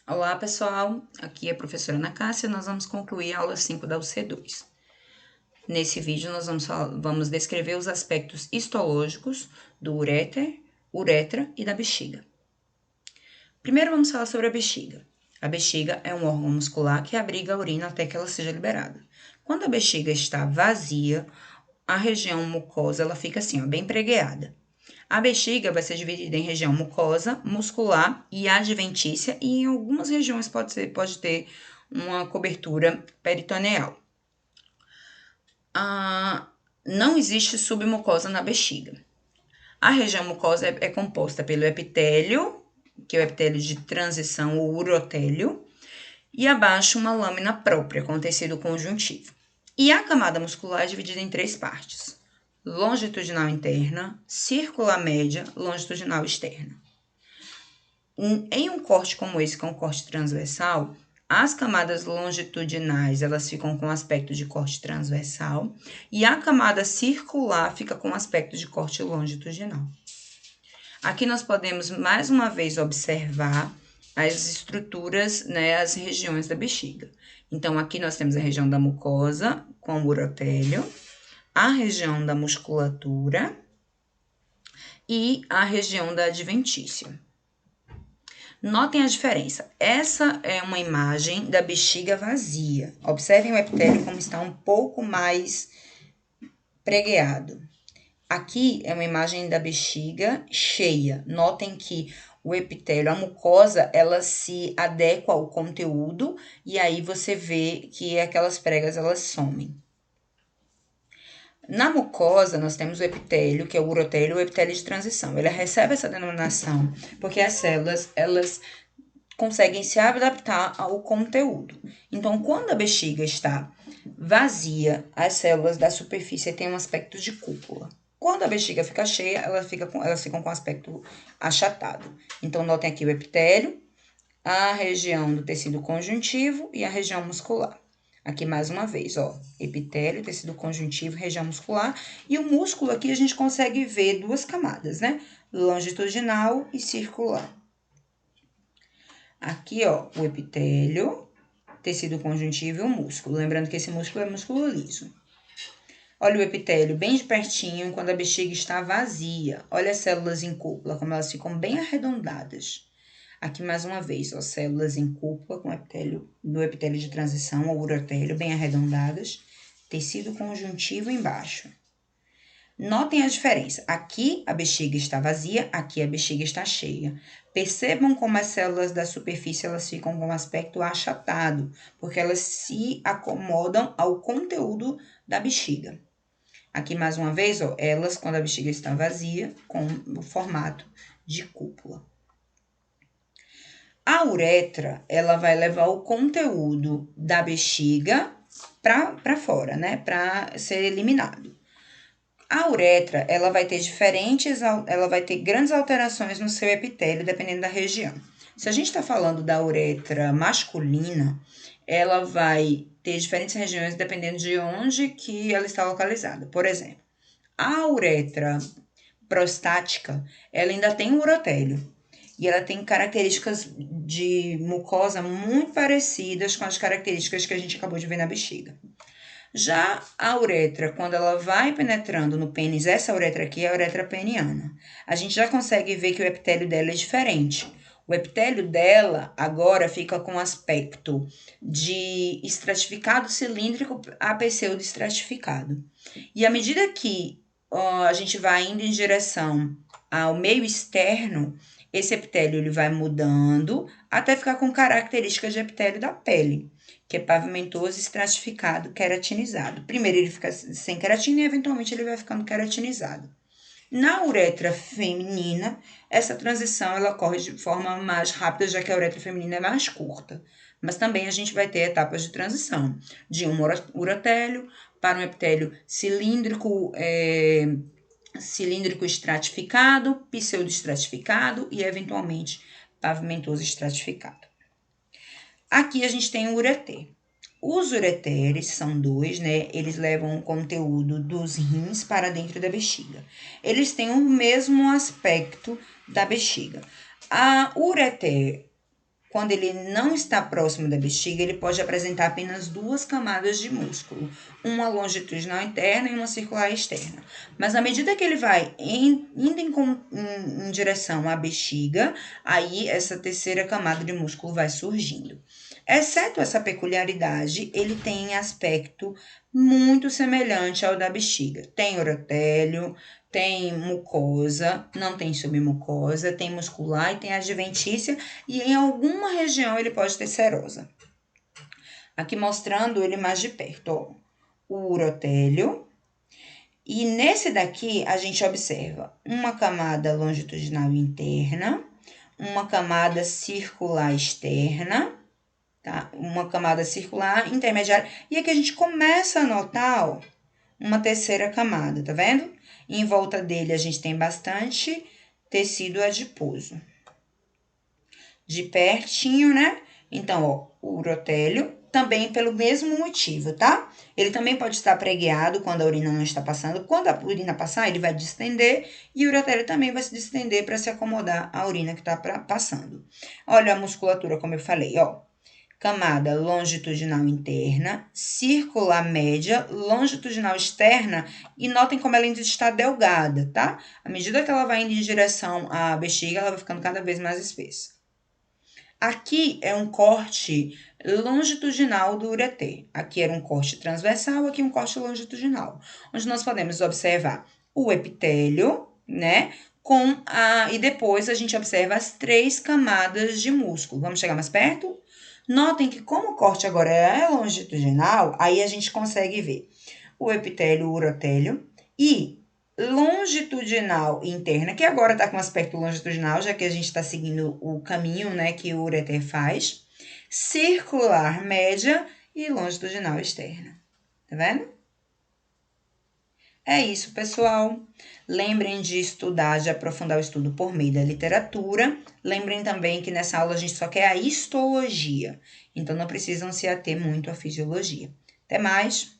Olá, pessoal. Aqui é a professora Ana Cássia. Nós vamos concluir a aula 5 da UC2. Nesse vídeo, nós vamos descrever os aspectos histológicos do uretra e da bexiga. Primeiro, vamos falar sobre a bexiga. A bexiga é um órgão muscular que abriga a urina até que ela seja liberada. Quando a bexiga está vazia, a região mucosa ela fica assim, ó, bem pregueada. A bexiga vai ser dividida em região mucosa, muscular e adventícia, e em algumas regiões pode ter uma cobertura peritoneal. Não existe submucosa na bexiga. A região mucosa é composta pelo epitélio, que é o epitélio de transição ou urotélio, e abaixo uma lâmina própria com tecido conjuntivo. E a camada muscular é dividida em 3 partes: longitudinal interna, circular média, longitudinal externa. Em um corte como esse, que é um corte transversal, as camadas longitudinais elas ficam com aspecto de corte transversal e a camada circular fica com aspecto de corte longitudinal. Aqui nós podemos mais uma vez observar as estruturas, né, as regiões da bexiga. Então, aqui nós temos a região da mucosa com o urotélio, a região da musculatura e a região da adventícia. Notem a diferença. Essa é uma imagem da bexiga vazia. Observem o epitélio como está um pouco mais pregueado. Aqui é uma imagem da bexiga cheia. Notem que o epitélio, a mucosa, ela se adequa ao conteúdo e aí você vê que aquelas pregas elas somem. Na mucosa, nós temos o epitélio, que é o urotélio, o epitélio de transição. Ele recebe essa denominação porque as células, elas conseguem se adaptar ao conteúdo. Então, quando a bexiga está vazia, as células da superfície têm um aspecto de cúpula. Quando a bexiga fica cheia, elas ficam com aspecto achatado. Então, notem aqui o epitélio, a região do tecido conjuntivo e a região muscular. Aqui mais uma vez, ó, epitélio, tecido conjuntivo, região muscular. E o músculo aqui a gente consegue ver 2 camadas, né? Longitudinal e circular. Aqui, ó, o epitélio, tecido conjuntivo e o músculo. Lembrando que esse músculo é músculo liso. Olha o epitélio bem de pertinho quando a bexiga está vazia. Olha as células em cúpula, como elas ficam bem arredondadas. Aqui mais uma vez, ó, células em cúpula com epitélio, no epitélio de transição, ou urotélio, bem arredondadas. Tecido conjuntivo embaixo. Notem a diferença. Aqui a bexiga está vazia, aqui a bexiga está cheia. Percebam como as células da superfície elas ficam com um aspecto achatado, porque elas se acomodam ao conteúdo da bexiga. Aqui mais uma vez, ó, elas quando a bexiga está vazia, com o formato de cúpula. A uretra, ela vai levar o conteúdo da bexiga para fora, né, para ser eliminado. A uretra, ela vai ter grandes alterações no seu epitélio, dependendo da região. Se a gente está falando da uretra masculina, ela vai ter diferentes regiões dependendo de onde que ela está localizada. Por exemplo, a uretra prostática, ela ainda tem um urotélio. E ela tem características de mucosa muito parecidas com as características que a gente acabou de ver na bexiga. Já a uretra, quando ela vai penetrando no pênis, essa uretra aqui é a uretra peniana. A gente já consegue ver que o epitélio dela é diferente. O epitélio dela agora fica com aspecto de estratificado cilíndrico a pseudo-estratificado. E à medida que a gente vai indo em direção ao meio externo, esse epitélio ele vai mudando até ficar com características de epitélio da pele, que é pavimentoso, estratificado, queratinizado. Primeiro ele fica sem queratina e eventualmente ele vai ficando queratinizado. Na uretra feminina, essa transição ela ocorre de forma mais rápida, já que a uretra feminina é mais curta. Mas também a gente vai ter etapas de transição, de um urotélio para um epitélio cilíndrico, cilíndrico estratificado, pseudoestratificado e eventualmente pavimentoso estratificado. Aqui a gente tem o ureter. Os ureteres são 2, né? Eles levam o conteúdo dos rins para dentro da bexiga. Eles têm o mesmo aspecto da bexiga. A ureter quando ele não está próximo da bexiga, ele pode apresentar apenas 2 camadas de músculo, uma longitudinal interna e uma circular externa. Mas à medida que ele vai indo em direção à bexiga, aí essa terceira camada de músculo vai surgindo. Exceto essa peculiaridade, ele tem aspecto muito semelhante ao da bexiga. Tem urotélio, tem mucosa, não tem submucosa, tem muscular e tem adventícia, e em alguma região ele pode ter serosa. Aqui mostrando ele mais de perto, ó, o urotélio. E nesse daqui a gente observa uma camada longitudinal interna, uma camada circular externa, tá? Uma camada circular intermediária. E aqui a gente começa a notar, ó, uma terceira camada, tá vendo? Em volta dele a gente tem bastante tecido adiposo. De pertinho, né? Então, ó, o urotélio também pelo mesmo motivo, tá? Ele também pode estar pregueado quando a urina não está passando. Quando a urina passar, ele vai distender e o urotélio também vai se distender para se acomodar à urina que está passando. Olha a musculatura, como eu falei, ó. Camada longitudinal interna, circular média, longitudinal externa, e notem como ela ainda está delgada, tá? À medida que ela vai indo em direção à bexiga, ela vai ficando cada vez mais espessa. Aqui é um corte longitudinal do ureter. Aqui era um corte transversal, aqui um corte longitudinal, onde nós podemos observar o epitélio, né? E depois a gente observa as 3 camadas de músculo. Vamos chegar mais perto? Notem que como o corte agora é longitudinal, aí a gente consegue ver o epitélio, o urotélio e longitudinal interna, que agora está com aspecto longitudinal, já que a gente está seguindo o caminho, né, que o ureter faz, circular média e longitudinal externa. Tá vendo? É isso, pessoal. Lembrem de estudar, de aprofundar o estudo por meio da literatura. Lembrem também que nessa aula a gente só quer a histologia, então não precisam se ater muito à fisiologia. Até mais!